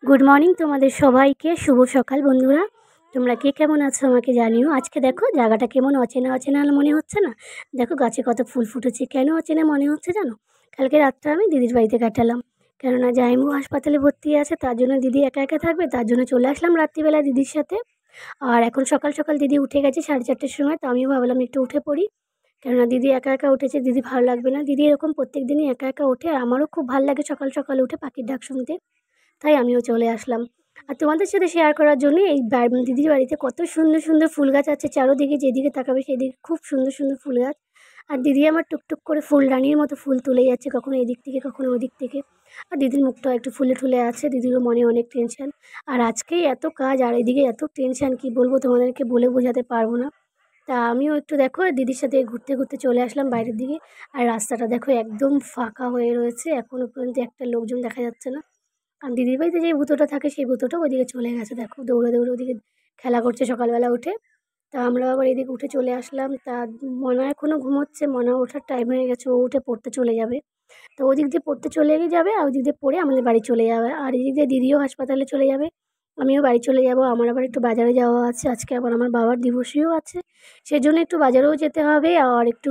Good morning তোমাদের সবাইকে, শুভ সকাল বন্ধুরা। তোমরা কে কেমন আছো আমাকে জানিও। আজকে দেখো জায়গাটা কেমন অচেনা অচেনা মনে হচ্ছে না? দেখো গাছে কত ফুল ফুটেছে। কেন অচেনা মনে হচ্ছে জানো? কালকে রাতটা আমি দিদির বাড়িতে কাটালাম, কেননা জাইমু হাসপাতালে ভর্তি আছে, তার জন্য দিদি একা একা থাকবে, তার জন্য চলে আসলাম রাত্রিবেলা দিদির সাথে। আর এখন সকাল সকাল দিদি উঠে গেছে 4:30-র সময়, তো আমিও ভাবলাম একটু উঠে পড়ি, কেননা দিদি একা একা উঠেছে, দিদি ভালো লাগবে না। দিদি এরকম প্রত্যেক দিনই একা একা ওঠে, আর আমারও খুব ভালো লাগে সকাল সকাল উঠে পাখির ডাক শুনতে, তাই আমিও চলে আসলাম। আর তোমাদের সাথে শেয়ার করার জন্য এই দিদির বাড়িতে কত সুন্দর সুন্দর ফুল গাছ আছে চারোদিকে, যেদিকে তাকাবে সেদিকে খুব সুন্দর সুন্দর ফুল গাছ। আর দিদি আমার টুকটুক করে ফুলদানির মতো ফুল তুলে যাচ্ছে, কখনো এদিক থেকে কখনো ওদিক থেকে। আর দিদির মুখটাও একটু ফুলে ঠুলে আছে, দিদিরও মনে অনেক টেনশন। আর আজকেই এত কাজ আর এদিকে এত টেনশন, কি বলবো তোমাদেরকে, বলে বোঝাতে পারবো না। তা আমিও একটু দেখো দিদির সাথে ঘুরতে ঘুরতে চলে আসলাম বাইরের দিকে। আর রাস্তাটা দেখো একদম ফাঁকা হয়ে রয়েছে, এখনো পর্যন্ত একটা লোকজন দেখা যাচ্ছে না। আর দিদির বাড়িতে যে ভূতোটা থাকে সেই ভূতোটা ওইদিকে চলে গেছে, দেখো দৌড়ে দৌড়ে ওদিকে খেলা করছে সকালবেলা উঠে। তা আমরা আবার এদিকে উঠে চলে আসলাম। তা মনা এখনও ঘুমোচ্ছে, মনা ওঠার টাইম হয়ে গেছে, ও উঠে পড়তে চলে যাবে। তো ওদিক দিয়ে পড়তে চলে যাবে, আর ওদিক দিয়ে পড়ে আমাদের বাড়ি চলে যাবে। আর এদিক দিয়ে দিদিও হাসপাতালে চলে যাবে, আমিও বাড়ি চলে যাব। আমার আবার একটু বাজারে যাওয়া আছে, আজকে আবার আমার বাবার দিবসীও আছে, সেজন্য একটু বাজারেও যেতে হবে। আর একটু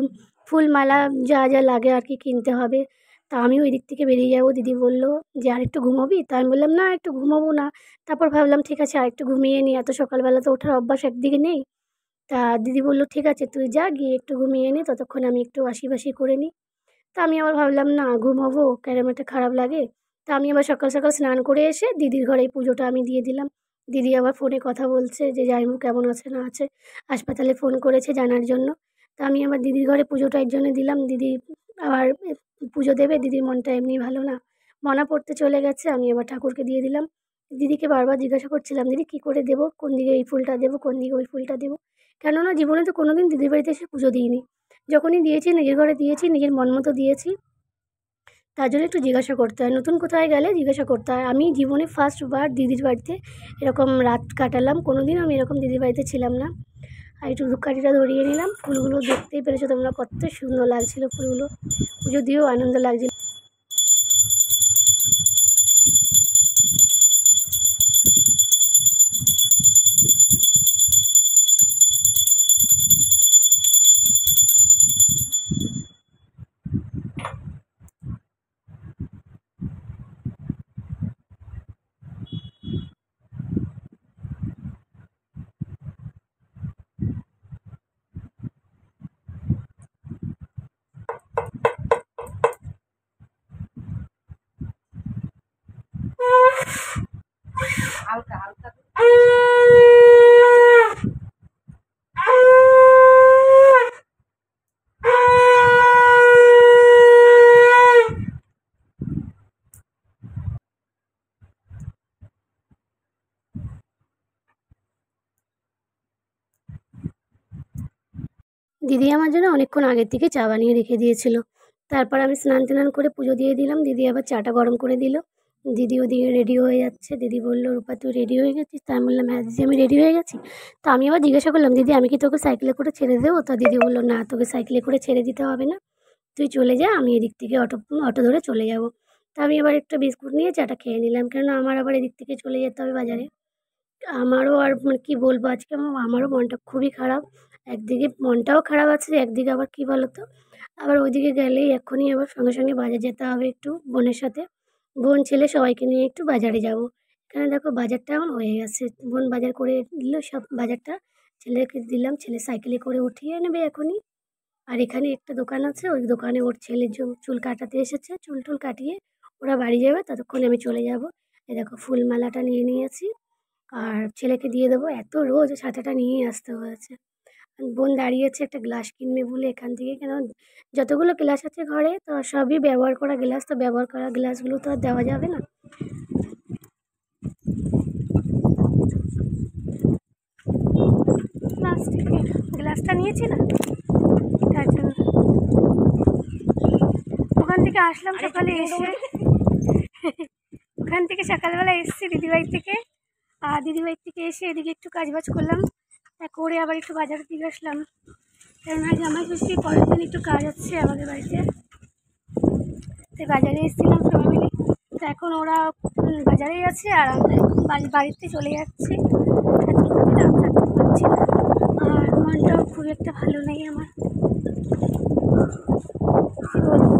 ফুল মালা যা যা লাগে আর কি কিনতে হবে। তা আমিও এদিক থেকে বেরিয়ে যাব। দিদি বলল যে আর একটু ঘুমোবি? তা আমি বললাম না, একটু ঘুমোবো না। তারপর ভাবলাম ঠিক আছে আর একটু ঘুমিয়ে নিই, এত সকালবেলা তো ওঠার অভ্যাস একদিকে নেই। তা দিদি বলল ঠিক আছে তুই যা, গিয়ে একটু ঘুমিয়ে নে, ততক্ষণ আমি একটু বাসি করে নিই। তা আমি আবার ভাবলাম না ঘুমাবো, কেরম একটা খারাপ লাগে। তা আমি আবার সকাল সকাল স্নান করে এসে দিদির ঘরে এই পুজোটা আমি দিয়ে দিলাম। দিদি আবার ফোনে কথা বলছে যে জাইমু কেমন আছে না আছে, হাসপাতালে ফোন করেছে জানার জন্য। তা আমি আবার দিদির ঘরে পুজোটা এর জন্য দিলাম। দিদি আবার পুজো দেবে, দিদির মনটা এমনি ভালো না, মনা পড়তে চলে গেছে, আমি আবার ঠাকুরকে দিয়ে দিলাম। দিদিকে বারবার জিজ্ঞাসা করছিলাম দিদি কী করে দেবো, কোন দিকে এই ফুলটা দেবো, কোন দিকে ওই ফুলটা দেবো। কেননা জীবনে তো কোনোদিন দিদির বাড়িতে এসে পুজো দিইনি, যখনই দিয়েছি নিজের ঘরে দিয়েছি, নিজের মন মতো দিয়েছি। তার জন্য একটু জিজ্ঞাসা করতে হয়, নতুন কোথায় গেলে জিজ্ঞাসা করতে হয়। আমি জীবনে ফার্স্টবার দিদির বাড়িতে এরকম রাত কাটালাম, কোনো দিন আমি এরকম দিদির বাড়িতে ছিলাম না। আর একটু ধূপকাঠিটা ধরিয়ে নিলাম। ফুলগুলো দেখতেই পেরেছো তোমরা, কত সুন্দর লাগছিল ফুলগুলো, পুজো দিয়েও আনন্দ লাগছিল। হালকা হালকা দিদি আমার জন্য অনেকক্ষণ আগের থেকে চা বানিয়ে রেখে দিয়েছিল। তারপর আমি স্নান টান করে পুজো দিয়ে দিলাম। দিদি আবার চাটা গরম করে দিল। দিদি ওদিকে রেডি হয়ে যাচ্ছে। দিদি বলল রূপা তুই রেডি হয়ে গেছিস? তা আমি বললাম হ্যাঁ দিদি আমি রেডি হয়ে গেছি। তো আমি আবার জিজ্ঞাসা করলাম দিদি আমি কি তোকে সাইকেলে করে ছেড়ে দেবো? তো দিদি বললো না তোকে সাইকেলে করে ছেড়ে দিতে হবে না, তুই চলে যা, আমি এদিক থেকে অটো ধরে চলে যাব। তা আমি আবার একটা বিস্কুট নিয়ে চাটা খেয়ে নিলাম, কেননা আমার আবার এদিক থেকে চলে যেতে হবে বাজারে। আমারও আর মানে কী বলবো, আজকে আমারও মনটা খুবই খারাপ। একদিকে মনটাও খারাপ আছে, একদিকে আবার কী বলো তো, আবার ওইদিকে গেলেই এক্ষুনি আবার সঙ্গে সঙ্গে বাজার যেতে হবে একটু বোনের সাথে। বোন ছেলে সবাইকে নিয়ে একটু বাজারে যাব। এখানে দেখো বাজারটা আমার হয়ে গেছে, বোন বাজার করে দিল সব বাজারটা, ছেলেকে দিলাম, ছেলে সাইকেলে করে উঠিয়ে নেবে এখনই। আর এখানে একটা দোকান আছে, ওই দোকানে ওর ছেলের চুল কাটাতে এসেছে, চুল টুল কাটিয়ে ওরা বাড়ি যাবে, ততক্ষণে আমি চলে যাব। এই দেখো ফুল মালাটা নিয়ে নিয়েছি, আর ছেলেকে দিয়ে দেবো। এত রোজ ছাতাটা নিয়েই আসতে হয়েছে। বোন দাঁড়িয়েছে একটা গ্লাস কিনবে বলে এখান থেকে, কেন যতগুলো গ্লাস আছে ঘরে তো সবই ব্যবহার করা গ্লাস, তো ব্যবহার করা গ্লাসগুলো তো আর দেওয়া যাবে না। প্লাস্টিকের গ্লাসটা নিয়েছি না, তার জন্য ওখান থেকে আসলাম সকালে এসে ওখান থেকে সকালবেলা এসেছি দিদিবাড়ি থেকে। আর দিদিবাড়ি থেকে এসে এদিকে একটু কাজবাজ করলাম, করে আবার একটু বাজারের দিকে আসলাম, কারণ আজ আমার ষষ্ঠী পরের দিন একটু কাজ আছে আমাদের বাড়িতে, তাই বাজারে এসেছিলাম সবাই মিলে। তো এখন ওরা বাজারে যাচ্ছে আর আমরা বাড়িতে চলে যাচ্ছি। রাত থাকতে পারছি না, আর মনটাও খুব একটা ভালো নেই আমার।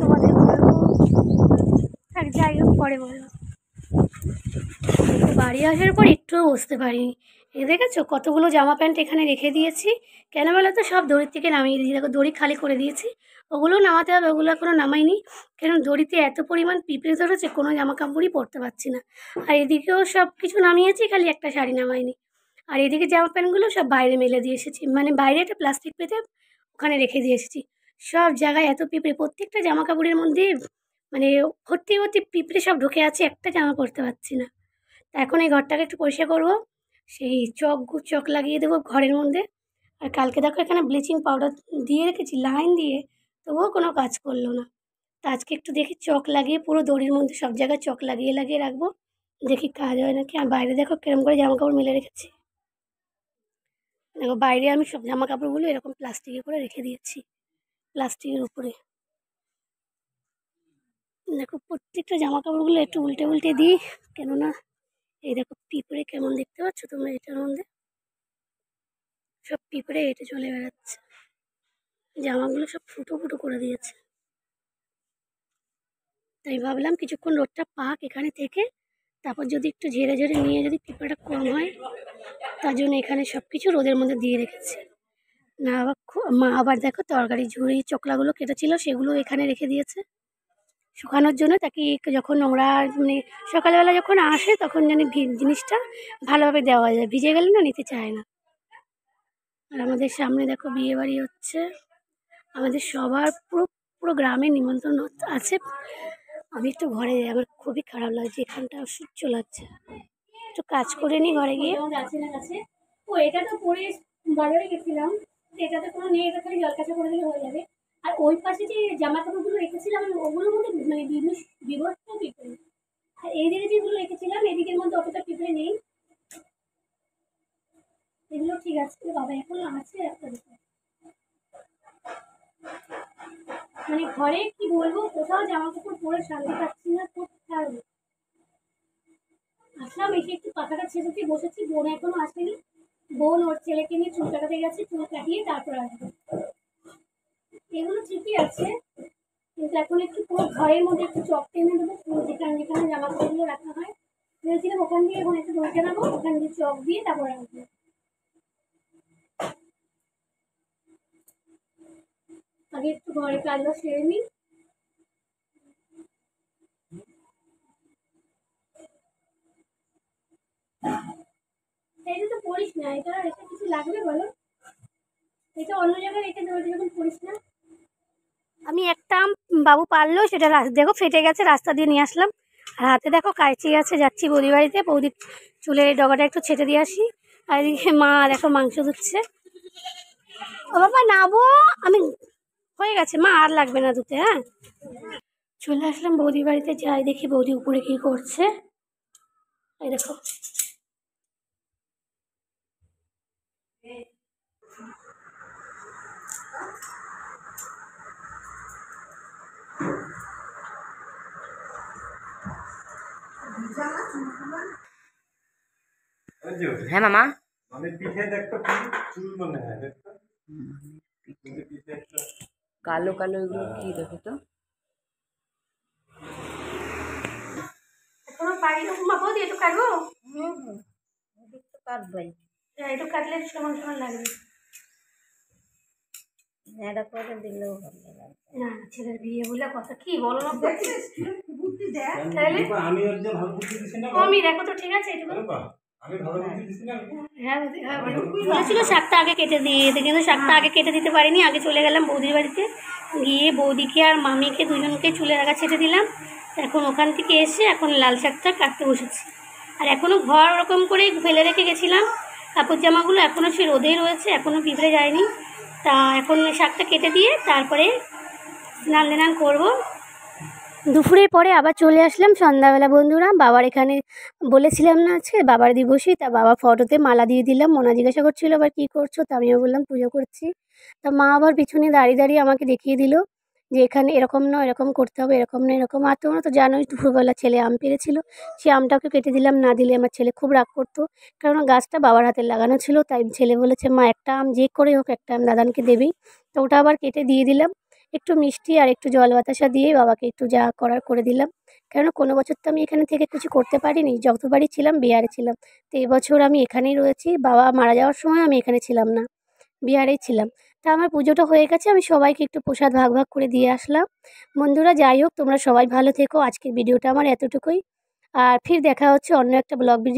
তোমাদের বলবো, আর যাই হোক পরে বলবো। বাড়ি আসার পর একটুও বসতে পারিনি। এ দেখেছো কতগুলো জামা প্যান্ট এখানে রেখে দিয়েছি, কেন বলো তো? সব দড়ির থেকে নামিয়ে দিয়েছি। দেখো দড়ি খালি করে দিয়েছি, ওগুলো নামাতে হবে, ওগুলো এখনও নামাইনি। কেন দড়িতে এত পরিমাণ পিঁপড়ে ধরেছে, কোনো জামা কাপড়ই পরতে পারছি না। আর এদিকেও সব কিছু নামিয়েছি, খালি একটা শাড়ি নামাইনি। আর এদিকে জামা প্যান্টগুলো সব বাইরে মেলে দিয়ে এসেছি, মানে বাইরে একটা প্লাস্টিক পেতে ওখানে রেখে দিয়ে এসেছি। সব জায়গায় এত পিঁপড়ে, প্রত্যেকটা জামা কাপড়ের মধ্যে মানে ভর্তি ভর্তি পিঁপড়ে সব ঢুকে আছে, একটা জামা পরতে পারছি না। তা এখন এই ঘরটাকে একটু পরিষ্কার করবো, সেই চক লাগিয়ে দেবো ঘরের মধ্যে। আর কালকে দেখো এখানে ব্লিচিং পাউডার দিয়ে রেখেছি লাইন দিয়ে, তবুও কোনো কাজ করলো না। তা আজকে একটু দেখি চক লাগিয়ে পুরো দড়ির মধ্যে সব জায়গায় চক লাগিয়ে লাগিয়ে রাখবো, দেখি কাজ হয় নাকি। আর বাইরে দেখো কিরম করে জামা কাপড় মেলে রেখেছি। দেখো বাইরে আমি সব জামা কাপড়গুলো এরকম প্লাস্টিকে করে রেখে দিয়েছি, প্লাস্টিকের উপরে। দেখো প্রত্যেকটা জামা কাপড়গুলো একটু উল্টে উল্টে দিই, কেননা এই দেখো পিঁপড়ে কেমন দেখতে পাচ্ছ তোমরা, এটার মধ্যে সব পিঁপড়ে হেঁটে চলে বেড়াচ্ছে, জামাগুলো সব ফুটো ফুটো করে দিয়েছে। তাই ভাবলাম কিছুক্ষণ রোদটা পাক এখানে থেকে, তারপর যদি একটু ঝেড়ে ঝেড়ে নিয়ে যদি পিঁপড়াটা কম হয়, তার জন্য এখানে সব কিছু রোদের মধ্যে দিয়ে রেখেছে। না আবার মা আবার দেখো তরকারি ঝুড়ি চোকলাগুলো কেটেছিল, সেগুলো এখানে রেখে দিয়েছে শুকানোর জন্য, তাকে যখন নোংরা মানে সকালবেলা যখন আসে তখন যেন জিনিসটা ভালোভাবে দেওয়া যায়, ভিজে গেলে না নিতে চায় না। আর আমাদের সামনে দেখো বিয়ে বাড়ি হচ্ছে, আমাদের সবার পুরো পুরো গ্রামে নিমন্ত্রণ আছে। আমি একটু ঘরে যাই, আমার খুবই খারাপ লাগছে, এখানটা অসহ্য লাগছে। একটু কাজ করে নিই ঘরে গিয়ে। ও এটা তো পরে বাজারে গেছিলাম, এটাতে কোনো নেই, এটা খালি জল কাঁচা করে দিলে হয়ে যাবে। আর ওই পাশে যে জামা কাপড়গুলো রেখেছিলাম ওগুলোর মধ্যে মানে বিভক্ত পিঁপড়ে, আর এইদিকে যেগুলো রেখেছিলাম এদিকের মধ্যে অতটা পিঁপড়ে নেই। এগুলো ঠিক আছে বাবা, এখন আছে একটা দুটো। মানে ঘরে কি বলবো, কোথাও জামা কাপড় পরে শান্তি পাচ্ছি না, কোথাও। আসলাম এসে একটু পাখাটা ছেড়ে বসেছি, বোন এখনো আসেনি। বোন ওর ছেলেকে নিয়ে চুল কাটাতে গেছে, চুল কাটিয়ে তারপর আসবে। এগুলো ঠিকই আছে, কিন্তু এখন একটু পুরো ঘরের মধ্যে একটু চক টেনে দেবো, পুরো যেখানে যেখানে জামা কাপড়গুলো রাখা হয় ভেবেছিলাম ওখান দিয়ে এখন একটু ধরে নেবো, ওখান দিয়ে চক দিয়ে তারপর রাখবো। আগে একটু ঘরে কাজটা সেরে নিই। এটা তো পড়িস না, এটা রেখে কিছু লাগবে বলো? এটা অন্য জায়গায় রেখে দেবো, যখন পড়িস না। আমি একটা আম বাবু পারলো, সেটা দেখো ফেটে গেছে, রাস্তা দিয়ে নিয়ে আসলাম। আর হাতে দেখো কাঁচি আছে, যাচ্ছি বৌদি বাড়িতে, বৌদি চুলের ডগাটা একটু ছেটে দিয়ে আসি। আর এদিকে মা দেখো মাংস ধুচ্ছে। ও বাবা নাবো, আমি হয়ে গেছে মা, আর লাগবে না ধুতে। হ্যাঁ চলে আসলাম বৌদি বাড়িতে, যাই দেখি বৌদি উপরে কি করছে। এই দেখো হ্যাঁ মামা, মানে পিঠে দেখতো চুল মনে হয় দেখতো, পিঠে একটা কালো কালো এগুলো কি দেখো তো? এখনো পারিনি মা, বৌদি একটু কাটবো। একটু কাটবাই, একটু কাটলে সমান সমান লাগবে। এটা করে দিলেও ভালো লাগবে। না ছেলের বিয়ে বলে কথা, কি বলো না বুদ্ধি দেয়। তাহলে আমি একজন ভালো বুদ্ধি দিছি না, আমি দেখো তো ঠিক আছে এটুকু। আমি ভালো বুদ্ধি দিছি না। হ্যাঁ বলেছিল শাকটা আগে কেটে দিয়ে যেতে, কিন্তু শাকটা আগে কেটে দিতে পারিনি। আগে চলে গেলাম বৌদির বাড়িতে, গিয়ে বৌদিকে আর মামিকে দুজনকে চুলের আগা ছেটে দিলাম। এখন ওখান থেকে এসে এখন লাল শাকটা কাটতে বসেছি। আর এখনও ঘর ওরকম করে ফেলে রেখে গেছিলাম, কাপড় জামাগুলো এখনও সে রোদেই রয়েছে, এখনও পিঁপড়ে যায়নি। তা এখন শাকটা কেটে দিয়ে তারপরে স্নান ধান করবো। দুপুরের পরে আবার চলে আসলাম সন্ধ্যাবেলা বন্ধুরা, বাবার এখানে বলেছিলাম না আজকে বাবার দিবসী, তা বাবা ফটোতে মালা দিয়ে দিলাম। মোনা জিজ্ঞাসা করছিল আবার কী করছো, তা আমিও বললাম পুজো করছি। তা মা আবার পিছনে দাঁড়িয়ে দাঁড়িয়ে আমাকে দেখিয়ে দিল যে এখানে এরকম না এরকম করতে হবে, এরকম না এরকম। আর তোমরা তো জানোই দুপুরবেলা ছেলে আম পেড়েছিল, সেই আমটাকে কেটে দিলাম, না দিলে আমার ছেলে খুব রাগ করতো। কেননা গাছটা বাবার হাতে লাগানো ছিল, তাই ছেলে বলেছে মা একটা আম যে করে হোক একটা আম দাদানকে দেবেই। তো ওটা আবার কেটে দিয়ে দিলাম, একটু মিষ্টি আর একটু জল বাতাসা দিয়ে বাবাকে একটু যা করার করে দিলাম। কেননা কোনো বছর তো আমি এখানে থেকে কিছু করতে পারিনি, যতবারই ছিলাম বিহারে ছিলাম। তো এবছর আমি এখানেই রয়েছি, বাবা মারা যাওয়ার সময় আমি এখানে ছিলাম না, বিহারেই ছিলাম। তা আমার পুজোটা হয়ে গেছে, আমি সবাইকে একটু প্রসাদ ভাগ ভাগ করে দিয়ে আসলাম। বন্ধুরা যাই হোক, তোমরা সবাই ভালো থেকো, আজকের ভিডিওটা আমার এতটুকুই। আর ফির দেখা হচ্ছে অন্য একটা ব্লগ ভিডিও।